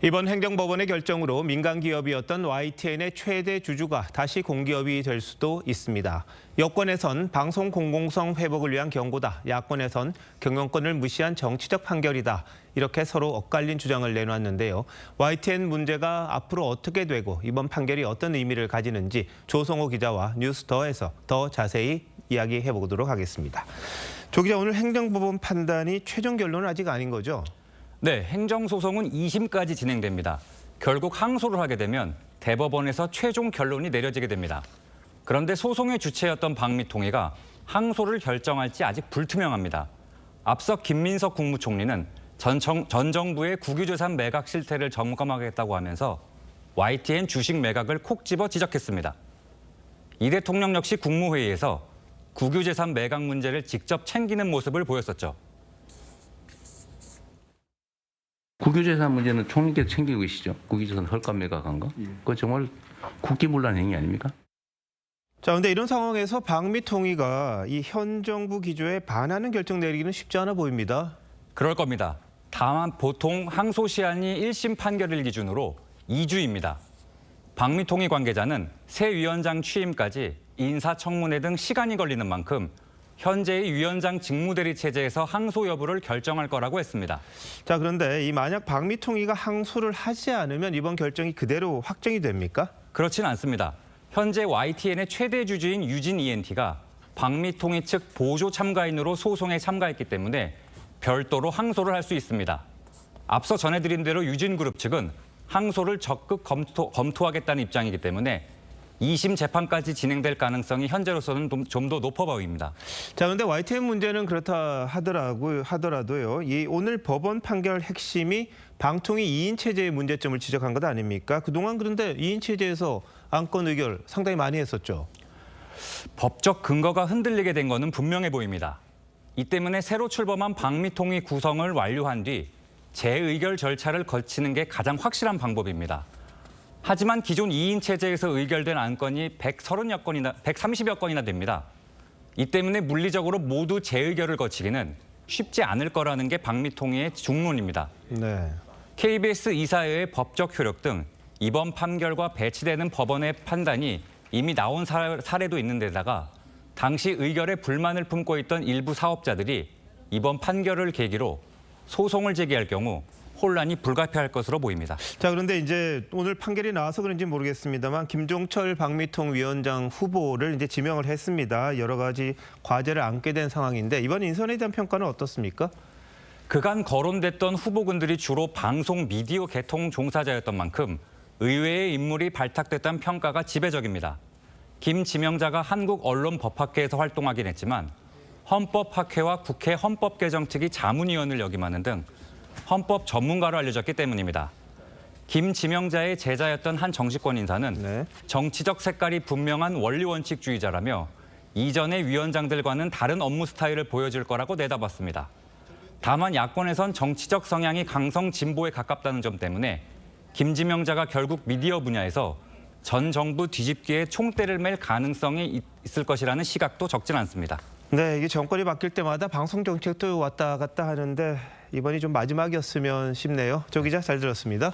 이번 행정법원의 결정으로 민간 기업이었던 YTN의 최대 주주가 다시 공기업이 될 수도 있습니다. 여권에선 방송 공공성 회복을 위한 경고다. 야권에선 경영권을 무시한 정치적 판결이다. 이렇게 서로 엇갈린 주장을 내놨는데요. YTN 문제가 앞으로 어떻게 되고 이번 판결이 어떤 의미를 가지는지 조성호 기자와 뉴스더에서 더 자세히 이야기해 보도록 하겠습니다. 조 기자, 오늘 행정법원 판단이 최종 결론은 아직 아닌 거죠? 네, 행정소송은 2심까지 진행됩니다. 결국 항소를 하게 되면 대법원에서 최종 결론이 내려지게 됩니다. 그런데 소송의 주체였던 방미통위가 항소를 결정할지 아직 불투명합니다. 앞서 김민석 국무총리는 전 정부의 국유재산 매각 실태를 점검하겠다고 하면서 YTN 주식 매각을 콕 집어 지적했습니다. 이 대통령 역시 국무회의에서 국유재산 매각 문제를 직접 챙기는 모습을 보였었죠. 국유재산 문제는 총리께서 챙기고 계시죠. 국유재산 헐값 매각한 거. 그거 정말 국기문란 행위 아닙니까? 자, 그런데 이런 상황에서 방미통위가 이 현 정부 기조에 반하는 결정 내리기는 쉽지 않아 보입니다. 그럴 겁니다. 다만 보통 항소 시한이 1심 판결일 기준으로 2주입니다. 방미통위 관계자는 새 위원장 취임까지 인사청문회 등 시간이 걸리는 만큼 현재의 위원장 직무대리 체제에서 항소 여부를 결정할 거라고 했습니다. 자, 그런데 이 만약 방미통위가 항소를 하지 않으면 이번 결정이 그대로 확정이 됩니까? 그렇진 않습니다. 현재 YTN의 최대 주주인 유진 ENT가 방미통위 측 보조 참가인으로 소송에 참가했기 때문에 별도로 항소를 할 수 있습니다. 앞서 전해드린 대로 유진그룹 측은 항소를 적극 검토하겠다는 입장이기 때문에 2심 재판까지 진행될 가능성이 현재로서는 좀 더 높아 보입니다. 자, 그런데 YTN 문제는 그렇다 하더라도요. 이 오늘 법원 판결 핵심이 방통위 2인 체제의 문제점을 지적한 것 아닙니까? 그동안 그런데 2인 체제에서 안건 의결 상당히 많이 했었죠. 법적 근거가 흔들리게 된 것은 분명해 보입니다. 이 때문에 새로 출범한 방미통위 구성을 완료한 뒤 재의결 절차를 거치는 게 가장 확실한 방법입니다. 하지만 기존 2인 체제에서 의결된 안건이 130여 건이나 됩니다. 이 때문에 물리적으로 모두 재의결을 거치기는 쉽지 않을 거라는 게 방미통위의 중론입니다. 네. KBS 이사회의 법적 효력 등 이번 판결과 배치되는 법원의 판단이 이미 나온 사례도 있는 데다가 당시 의결에 불만을 품고 있던 일부 사업자들이 이번 판결을 계기로 소송을 제기할 경우 혼란이 불가피할 것으로 보입니다. 자, 그런데 이제 오늘 판결이 나와서 그런지 모르겠습니다만 김종철 방미통 위원장 후보를 이제 지명을 했습니다. 여러 가지 과제를 안게 된 상황인데 이번 인선에 대한 평가는 어떻습니까? 그간 거론됐던 후보군들이 주로 방송 미디어 개통 종사자였던 만큼 의외의 인물이 발탁됐다는 평가가 지배적입니다. 김 지명자가 한국언론법학회에서 활동하긴 했지만 헌법학회와 국회 헌법개정특위 자문위원을 역임하는 등 헌법 전문가로 알려졌기 때문입니다. 김 지명자의 제자였던 한 정치권 인사는 정치적 색깔이 분명한 원리원칙주의자라며 이전의 위원장들과는 다른 업무 스타일을 보여줄 거라고 내다봤습니다. 다만 야권에선 정치적 성향이 강성 진보에 가깝다는 점 때문에 김 지명자가 결국 미디어 분야에서 전 정부 뒤집기에 총대를 맬 가능성이 있을 것이라는 시각도 적진 않습니다. 네, 이게 정권이 바뀔 때마다 방송 정책도 왔다 갔다 하는데 이번이 좀 마지막이었으면 싶네요. 조 기자, 잘 들었습니다.